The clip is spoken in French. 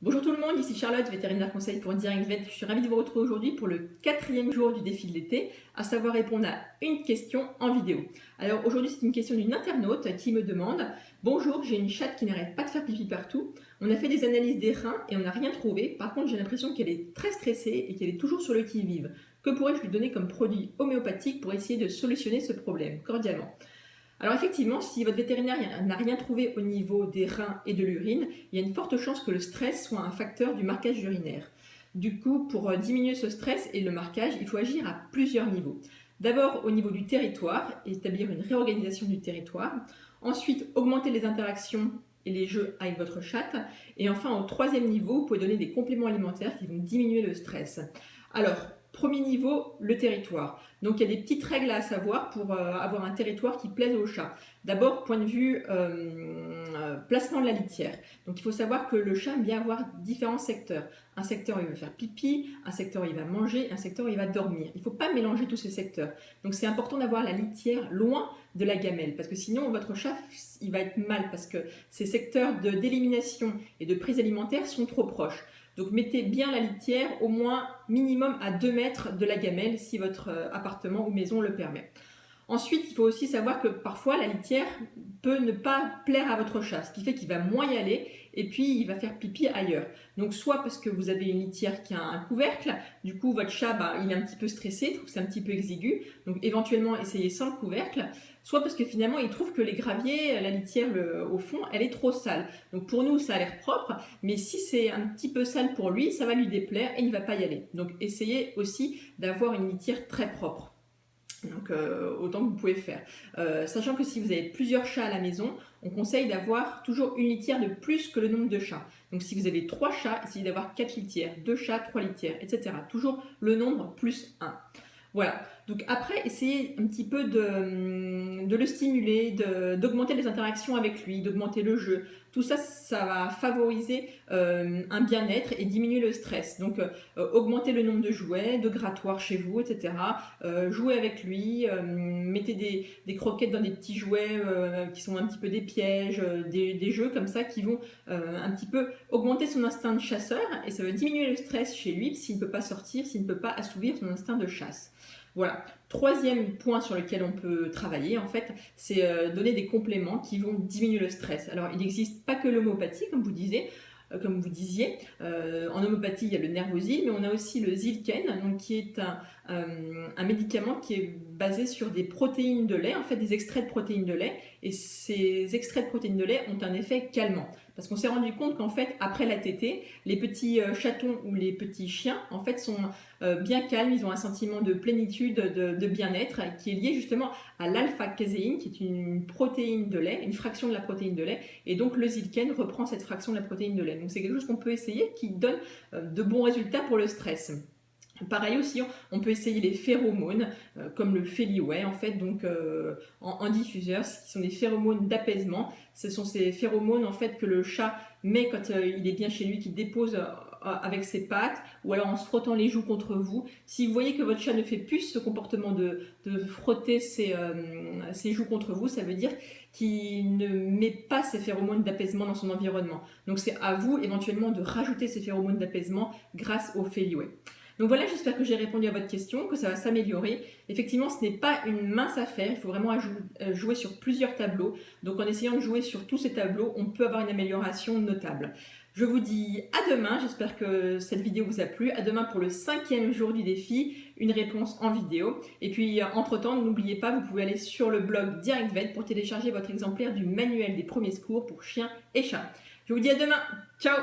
Bonjour tout le monde, ici Charlotte, vétérinaire conseil pour Direct Vet. Je suis ravie de vous retrouver aujourd'hui pour le 4e jour du défi de l'été, à savoir répondre à une question en vidéo. Alors aujourd'hui c'est une question d'une internaute qui me demande « Bonjour, j'ai une chatte qui n'arrête pas de faire pipi partout. On a fait des analyses des reins et on n'a rien trouvé. Par contre j'ai l'impression qu'elle est très stressée et qu'elle est toujours sur le qui-vive. Que pourrais-je lui donner comme produit homéopathique pour essayer de solutionner ce problème cordialement ?» Alors effectivement, si votre vétérinaire n'a rien trouvé au niveau des reins et de l'urine, il y a une forte chance que le stress soit un facteur du marquage urinaire. Du coup, pour diminuer ce stress et le marquage, il faut agir à plusieurs niveaux. D'abord au niveau du territoire, établir une réorganisation du territoire. Ensuite, augmenter les interactions et les jeux avec votre chatte. Et enfin, au 3e niveau, vous pouvez donner des compléments alimentaires qui vont diminuer le stress. Alors, premier niveau, le territoire. Donc il y a des petites règles à savoir pour avoir un territoire qui plaise au chat. D'abord, point de vue placement de la litière. Donc il faut savoir que le chat aime bien avoir différents secteurs. Un secteur où il va faire pipi, un secteur où il va manger, un secteur où il va dormir. Il ne faut pas mélanger tous ces secteurs. Donc c'est important d'avoir la litière loin de la gamelle, parce que sinon votre chat il va être mal, parce que ces secteurs d'élimination et de prise alimentaire sont trop proches. Donc mettez bien la litière au moins minimum à 2 mètres de la gamelle si votre appartement ou maison le permet. Ensuite, il faut aussi savoir que parfois la litière peut ne pas plaire à votre chat, ce qui fait qu'il va moins y aller et puis il va faire pipi ailleurs. Donc soit parce que vous avez une litière qui a un couvercle, du coup votre chat il est un petit peu stressé, il trouve que c'est un petit peu exigu, donc éventuellement essayez sans le couvercle, soit parce que finalement il trouve que les graviers, la litière au fond, elle est trop sale. Donc pour nous ça a l'air propre, mais si c'est un petit peu sale pour lui, ça va lui déplaire et il ne va pas y aller. Donc essayez aussi d'avoir une litière très propre. Donc autant que vous pouvez faire. Sachant que si vous avez plusieurs chats à la maison, on conseille d'avoir toujours une litière de plus que le nombre de chats. Donc si vous avez 3 chats, essayez d'avoir 4 litières, 2 chats, 3 litières, etc. Toujours le nombre plus 1. Voilà, donc après, essayez un petit peu de le stimuler, d'augmenter les interactions avec lui, d'augmenter le jeu. Tout ça, ça va favoriser un bien-être et diminuer le stress. Donc, augmenter le nombre de jouets, de grattoirs chez vous, etc. Jouer avec lui, mettez des croquettes dans des petits jouets qui sont un petit peu des pièges, des jeux comme ça qui vont un petit peu augmenter son instinct de chasseur et ça va diminuer le stress chez lui s'il ne peut pas sortir, s'il ne peut pas assouvir son instinct de chasse. Voilà. 3e point sur lequel on peut travailler, en fait, c'est donner des compléments qui vont diminuer le stress. Alors, il n'existe pas que l'homéopathie, comme vous disiez. En homéopathie, il y a le Nervosil, mais on a aussi le Zilken, donc qui est un médicament qui est basé sur des protéines de lait, en fait des extraits de protéines de lait, et ces extraits de protéines de lait ont un effet calmant. Parce qu'on s'est rendu compte qu'en fait, après la tétée, les petits chatons ou les petits chiens, en fait, sont bien calmes, ils ont un sentiment de plénitude, de bien-être, qui est lié justement à l'alpha-caséine, qui est une protéine de lait, une fraction de la protéine de lait, et donc le Zilken reprend cette fraction de la protéine de lait. Donc c'est quelque chose qu'on peut essayer, qui donne de bons résultats pour le stress. Pareil aussi, on peut essayer les phéromones, comme le Feliway en fait, donc en diffuseur, qui sont des phéromones d'apaisement. Ce sont ces phéromones en fait que le chat met quand il est bien chez lui, qu'il dépose avec ses pattes, ou alors en se frottant les joues contre vous. Si vous voyez que votre chat ne fait plus ce comportement de frotter ses joues contre vous, ça veut dire qu'il ne met pas ces phéromones d'apaisement dans son environnement. Donc c'est à vous éventuellement de rajouter ces phéromones d'apaisement grâce au Feliway. Donc voilà, j'espère que j'ai répondu à votre question, que ça va s'améliorer. Effectivement, ce n'est pas une mince affaire, il faut vraiment jouer sur plusieurs tableaux. Donc en essayant de jouer sur tous ces tableaux, on peut avoir une amélioration notable. Je vous dis à demain, j'espère que cette vidéo vous a plu. À demain pour le 5e jour du défi, une réponse en vidéo. Et puis entre-temps, n'oubliez pas, vous pouvez aller sur le blog Direct Vet pour télécharger votre exemplaire du manuel des premiers secours pour chiens et chats. Je vous dis à demain, ciao!